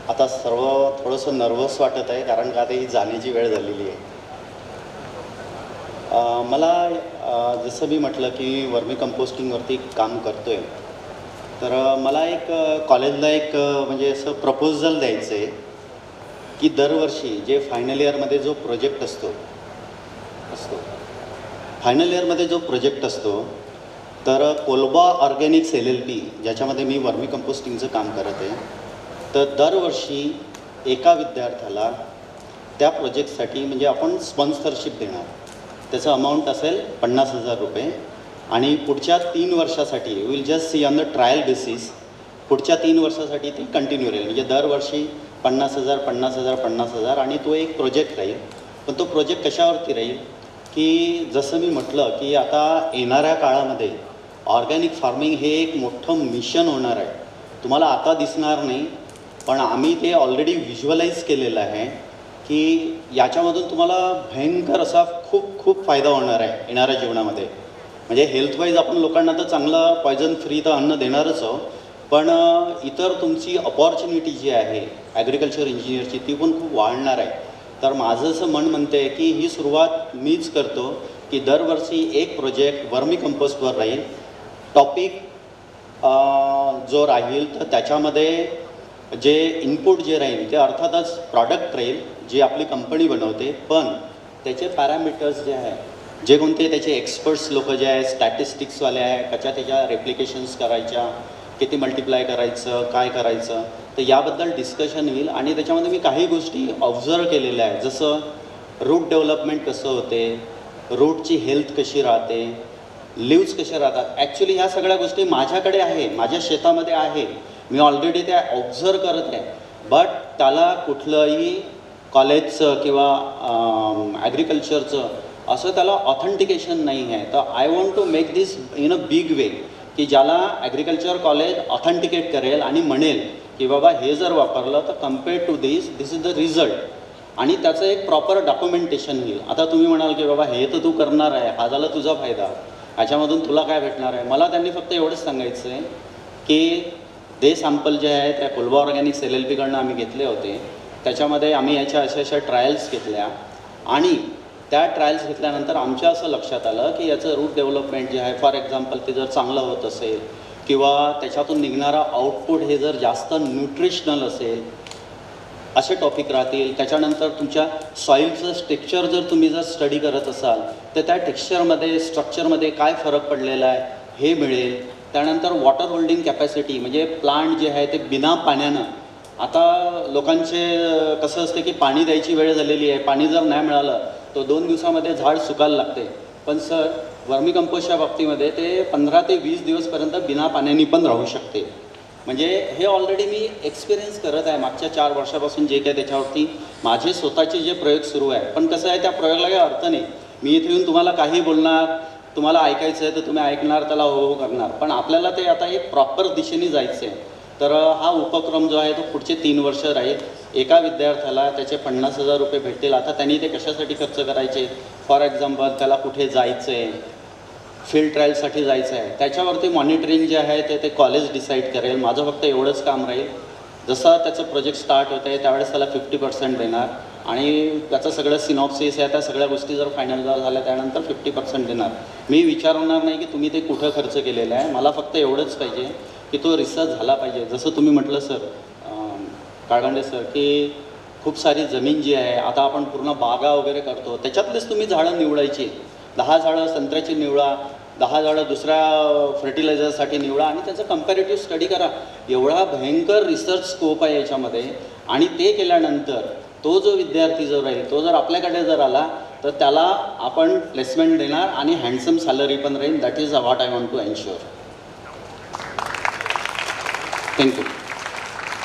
आता सर्व थोडंसं नर्वस वाटत आहे, कारण का आता ही जाण्याची वेळ झालेली आहे. मला जसं मी म्हटलं की वर्मी कंपोस्टिंगवरती काम करतो आहे, तर मला एक कॉलेजला एक म्हणजे असं प्रपोजल द्यायचं आहे की दरवर्षी जे फायनल इयरमध्ये जो प्रोजेक्ट असतो फायनल इयरमध्ये जो प्रोजेक्ट असतो, तर कोलबा ऑर्गॅनिक्स LLP ज्याच्यामध्ये मी वर्मी कंपोस्टिंगचं काम करत आहे, तर दरवर्षी एका विद्यार्थ्याला त्या प्रोजेक्टसाठी म्हणजे आपण स्पॉन्सरशिप देणार. त्याचं अमाऊंट असेल 50,000 रुपये आणि पुढच्या 3 वर्षासाठी will just see on the trial basis. पुढच्या 3 वर्षासाठी ती कंटिन्यू राहील, म्हणजे दरवर्षी 50,000 50,000 50,000 आणि तो एक प्रोजेक्ट राहील. पण तो प्रोजेक्ट कशावरती राहील की जसं मी म्हटलं की आता येणाऱ्या काळामध्ये ऑर्गॅनिक फार्मिंग हे एक मोठं मिशन होणार आहे. तुम्हाला आता दिसणार नाही, पण आम्ही ते ऑलरेडी व्हिज्युअलाइज केलेलं आहे की याच्यामधून तुम्हाला भयंकर असा खूप फायदा होणार आहे येणाऱ्या जीवनामध्ये. म्हणजे हेल्थवाईज आपण लोकांना तर चांगलं पॉयझन फ्री तर अन्न देणारच आहोत, पण इतर तुमची अपॉर्च्युनिटी जी आहे ॲग्रिकल्चर इंजिनियरची ती पण खूप वाढणार आहे. तर माझं असं मन म्हणते आहे की ही सुरुवात मीच करतो की दरवर्षी एक प्रोजेक्ट वर्मी कंपोस्टवर राहील. टॉपिक जो राहील तर त्याच्यामध्ये जे इनपुट जे राहील ते अर्थातच प्रॉडक्ट राहील जी आपली कंपनी बनवते, पण त्याचे पॅरामीटर्स जे आहे, जे कोणते त्याचे एक्सपर्ट्स लोक जे आहे, स्टॅटिस्टिक्सवाले आहे, त्याच्या रेप्लिकेशन्स करायच्या, किती मल्टिप्लाय करायचं, काय करायचं, तर याबद्दल डिस्कशन होईल. आणि त्याच्यामध्ये मी काही गोष्टी ऑब्झर्व केलेल्या आहे, जसं रूट डेव्हलपमेंट कसं होते, रूटची हेल्थ कशी राहते, लिव्ज कसे राहतात. ॲक्च्युली ह्या सगळ्या गोष्टी माझ्याकडे आहे, माझ्या शेतामध्ये आहे, मी ऑलरेडी त्या ऑब्झर्व करत आहे. बट त्याला कुठलंही कॉलेजचं किंवा ॲग्रिकल्चरचं असं त्याला ऑथेंटिकेशन नाही आहे. तर I want to make this in a big way की ज्याला ॲग्रिकल्चर कॉलेज ऑथेंटिकेट करेल आणि म्हणेल की बाबा हे जर वापरलं तर compared to this is the result, आणि त्याचं एक प्रॉपर डॉक्युमेंटेशन होईल. आता तुम्ही म्हणाल की बाबा हे तर तू करणार आहे, हा झाला तुझा फायदा, ह्याच्यामधून तुला काय भेटणार आहे. मला त्यांनी फक्त एवढंच सांगायचं आहे की ते सॅम्पल जे आहे त्या कोलबा ऑर्गॅनिक्स LLPकडनं आम्ही घेतले होते, त्याच्यामध्ये आम्ही याच्या अशा ट्रायल्स घेतल्या आणि त्या ट्रायल्स घेतल्यानंतर आमच्या असं लक्षात आलं की याचं रूट डेव्हलपमेंट जे आहे, फॉर एक्झाम्पल ते जर चांगलं होत असेल किंवा त्याच्यातून निघणारा आउटपुट हे जर जास्त न्यूट्रिशनल असेल, असे टॉपिक राहतील. त्याच्यानंतर तुमच्या सॉईलचं टेक्स्चर जर तुम्ही जर स्टडी करत असाल तर त्या टेक्स्चरमध्ये स्ट्रक्चरमध्ये काय फरक पडलेला आहे हे मिळेल. त्यानंतर वॉटर होल्डिंग कॅपॅसिटी, म्हणजे प्लांट जे आहे ते बिना पाण्यानं, आता लोकांचे कसं असते की पाणी द्यायची वेळ झालेली आहे, पाणी जर नाही मिळालं तो 2 दिवसामध्ये झाड सुकायला लागते. पण सर वर्मी कंपोस्टच्या बाबतीमध्ये ते 15 ते 20 दिवसपर्यंत बिना पाण्याने पण राहू शकते. म्हणजे हे ऑलरेडी मी एक्सपिरियन्स करत आहे मागच्या 4 वर्षापासून, जे काय त्याच्यावरती माझे स्वतःचे जे प्रयोग सुरू आहे. पण कसं आहे, त्या प्रयोगाला काही अर्थ नाही. मी इथे येऊन तुम्हाला काही बोलणार, तुम्हाला ऐकायचं आहे तर तुम्ही ऐकणार, त्याला हो करणार, पण आपल्याला ते आता एक प्रॉपर दिशेने जायचं आहे. तर हा उपक्रम जो आहे तो पुढचे 3 वर्ष राहील. एका विद्यार्थ्याला त्याचे 50,000 रुपये भेटतील. आता त्यांनी ते कशासाठी खर्च करायचे, फॉर एक्झाम्पल त्याला कुठे जायचं आहे, फील्ड ट्रायलसाठी जायचं आहे, त्याच्यावरती मॉनिटरिंग जे आहे ते कॉलेज डिसाईड करेल. माझं फक्त एवढंच काम राहील, जसं त्याचं प्रोजेक्ट स्टार्ट होतं आहे त्यावेळेस त्याला 50% देणार आणि त्याचं सगळं सिनॉप्सिस आहे, त्या सगळ्या गोष्टी जर फायनल झाल्या त्यानंतर 50% देणार. मी विचारणार नाही की तुम्ही ते कुठं खर्च केलेलं आहे, मला फक्त एवढंच पाहिजे की तो रिसर्च झाला पाहिजे. जसं तुम्ही म्हटलं सर, काळगंडे सर, की खूप सारी जमीन जी आहे, आता आपण पूर्ण बागा वगैरे करतो, त्याच्यातलेच तुम्ही झाडं निवडायची. 10 झाडं संत्र्याची निवडा, 10 झाडं दुसऱ्या फर्टिलायझरसाठी निवडा आणि त्याचं कम्पॅरेटिव्ह स्टडी करा. एवढा भयंकर रिसर्च स्कोप आहे याच्यामध्ये. आणि ते केल्यानंतर तो जो विद्यार्थी जो राहील, तो जर आपल्याकडे जर आला तर त्याला आपण प्लेसमेंट देणार आणि हँडसम सॅलरी पण राहील. That is what I want to ensure. Thank you.